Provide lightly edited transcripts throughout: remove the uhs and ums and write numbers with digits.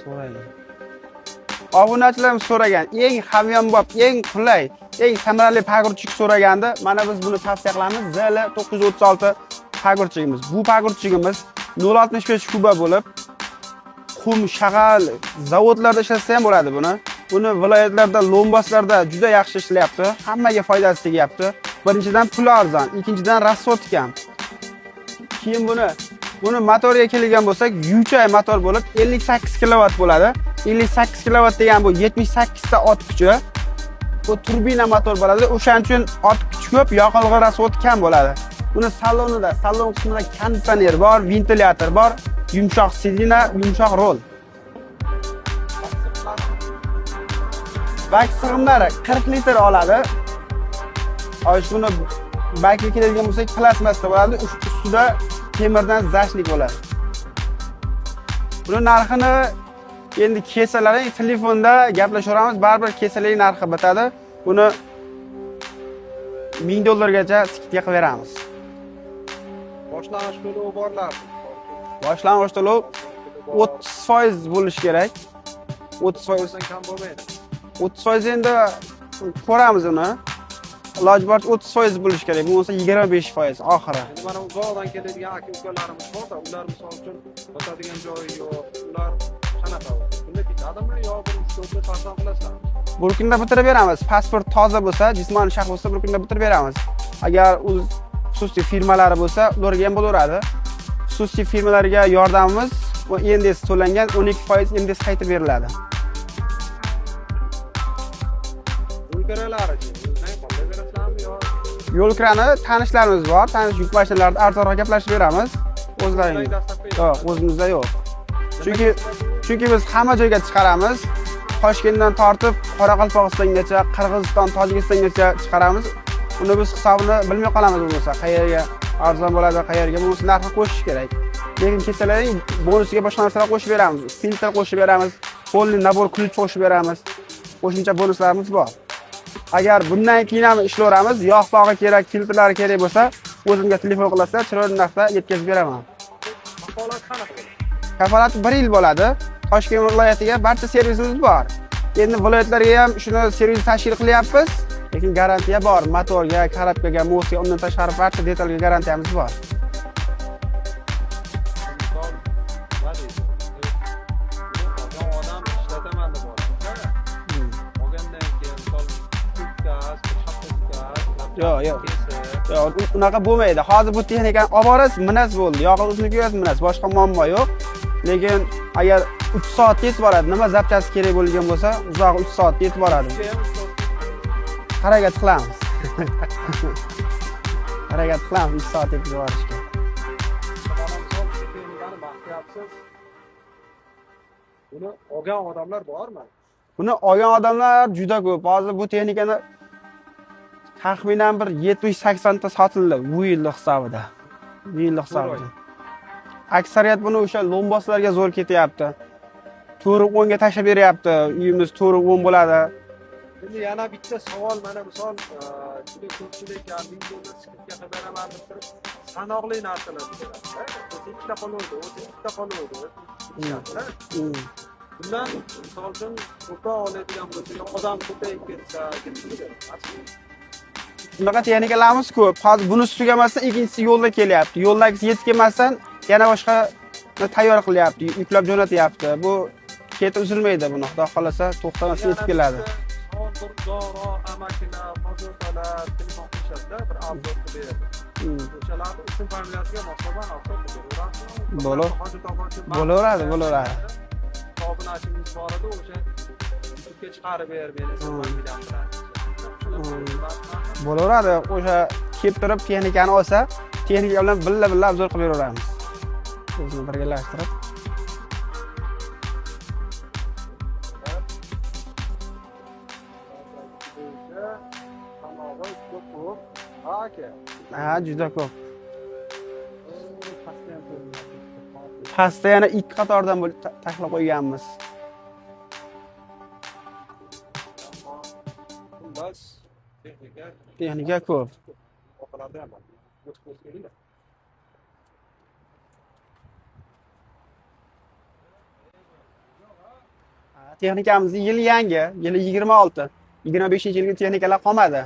so'ragan. Obunachilarim so'ragan, eng hamyonbop, eng qulay, eng samarali pag'urchik so'raganda, mana biz buni tavsiya qilamiz. ZL 936 pag'urchigimiz. Bu pag'urchigimiz 0.65 kuba bo'lib, qum, shag'al zavodlarda ishlatsa ham bo'ladi buni. Buni viloyatlarda, lombaslarda juda yaxshi ishlayapti. Hammaga foydasi tegyapti. Birinchidan puli arzon, ikkinchidan rasxod kam. Keyin buni motoriga kelgan bo'lsak, U-chay motor bo'lib 58 kilovat bo'ladi. 58 kilovat degan bu 78 ta ot kuchi. Bu turbina motor bo'ladi. O'shaning uchun ot kuchi ko'p, yoqilg'i rasxod kam bo'ladi. Buni salon qismida konditsioner bor, ventilyator bor, yumshoq sidina, yumshoq rol. Bak sig'imlari 40 litr oladi. Buni bakga keladigan bo'lsak, plasmasda bo'ladi. Ustida temirdan zashlik bo'ladi. Buni narxini endi kesalaring telefonda gaplashaveramiz, baribir kesalarning narxi bitadi. Buni $1000 skidga qilib beramiz. Boshlang'ich to'lov borlar. Boshlang'ich to'lov 30% bo'lishi kerak. 30% kam bo'lmaydi. 30% endi ko'ramiz uni. Iloji boricha 30% bo'lishi kerak. Bo'lmasa 25% oxiri. Endi mana uzoqdan keladigan aka-ukalarimiz bor-da, ular misol uchun botadigan joyi yo'q. Ular qanaqa? Bunda ketadimi yo bir 3-4 farzand qilasizlar? Bir kunda bitirib beramiz. Pasport toza bo'lsa, jismoniy shaxs bo'lsa, bir kunda bitirib beramiz. Agar xususiy firmalari bo'lsa, ularga ham bo'laveradi. Xususiy firmalarga yordamimiz va NDS to'langan 12% NDS qaytib beriladi. Yo'lkiralari Yo'lkirani tanishlarimiz bor. Tanish yuk mashinalarida arzonroq gaplashib beramiz. O'zlaringiz. Yo'q, o'zimizda yo'q. Chunki biz hamma joyga chiqaramiz. Toshkentdan tortib Qoraqalpog'istongacha, Qirg'iziston, Tojikistongacha chiqaramiz. Uni biz hisobini bilmay qolamiz bo'lsa, qayerga arzon bo'ladi, qayerga bo'lsa narxni qo'shish kerak. Lekin kesalaring bonusiga boshqa narsalar qo'shib beramiz. Filtr qo'shib beramiz, polni nabor ключ qo'shib beramiz. Qo'shimcha bonuslarimiz bor. Agar bundan keyin ham ishlayveramiz, yog' pog'i kerak, filtrlari kerak bo'lsa, o'zimga telefon qilasizlar, chiroyli narxda yetkazib beraman. Kafolat qanaqa? Kafolat 1 yil bo'ladi. Toshkent viloyatiga barcha servisimiz bor. Endi viloyatlarga ham shuni servis tashkil qilyapmiz. Lekin garantiya bor. Motorga, karabkaga, mosga, undan tashqari barcha detalga garantiyamiz bor. Yo'q, unaqa bo'lmaydi. Hozir bu texnikani olib borasiz, minasiz bo'ldi. Yog'ni o'zini kuyasiz, minasiz. Boshqa muammo yo'q. Lekin agar 3 soat yetib boradi, nima zapchasi kerak bo'lgan bo'lsa, uzoq 3 soat yetib boradi. Harakat qilamiz. Harakat qilamiz 3 soat yetib borishga. Buni olgan odamlar bormi? Buni olgan odamlar juda ko'p. Hozir bu texnikani taxminan bir 70-80 ta sotildi bu yil hisobida. Bu yil hisobida. Aksariyat buni o'sha lomboslarga zo'r ketyapti. 4.10 ga tashlab beryapti. Uyimiz 4.10 bo'ladi. Endi yana bitta savol, mana misol juda ko'pchilik $1000 skidga qilib beraman deb turib, sanoqli narsalar beradi. O'zi ikkita qo'llaydi, o'zi ikkita qo'llaydi. Bundan misol uchun ko'proq oladigan bo'lsa, odam ko'payib ketsa, bunaqa texnikalarimiz ko'p. Hozir buni tugamasdan ikkinchisi yo'lda kelyapti. Yo'ldagisi yetib kelmasdan yana boshqa tayyor qilyapti, yuklab jo'natyapti. Bu ketib uzilmaydi buni. Xudo xolasa to'xtamasdan yetib keladi. Uzoqroq amakilar, hozirdalar telefon qilishadi, bir obzor qilib beradi. O'shalarni ism familiyasiga moslagan obzor qilib beradi. Bo'laveradi. Hisobini achingiz bor edi, o'sha YouTube'ga chiqarib ber, meni ism familiyam bilan. Bo'laveradi. O'sha kelib turib texnikani olsa, texnika bilan billa obzor qilib beraveramiz. O'zini birgalashtirib. Ha, juda ko'p. Pastda yana 2 qatordan bo'lib tashlab qo'yganmiz. Texnika ko'p. Texnikamizni yili yangi, yili 26, 25-yilgi texnikalar qolmadi.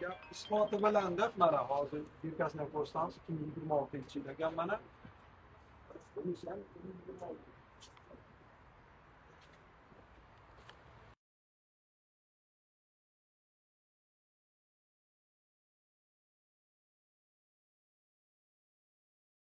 Gap isboti bilan-da mana hozir birkasini ko'rsatamiz 2026-yilda mana.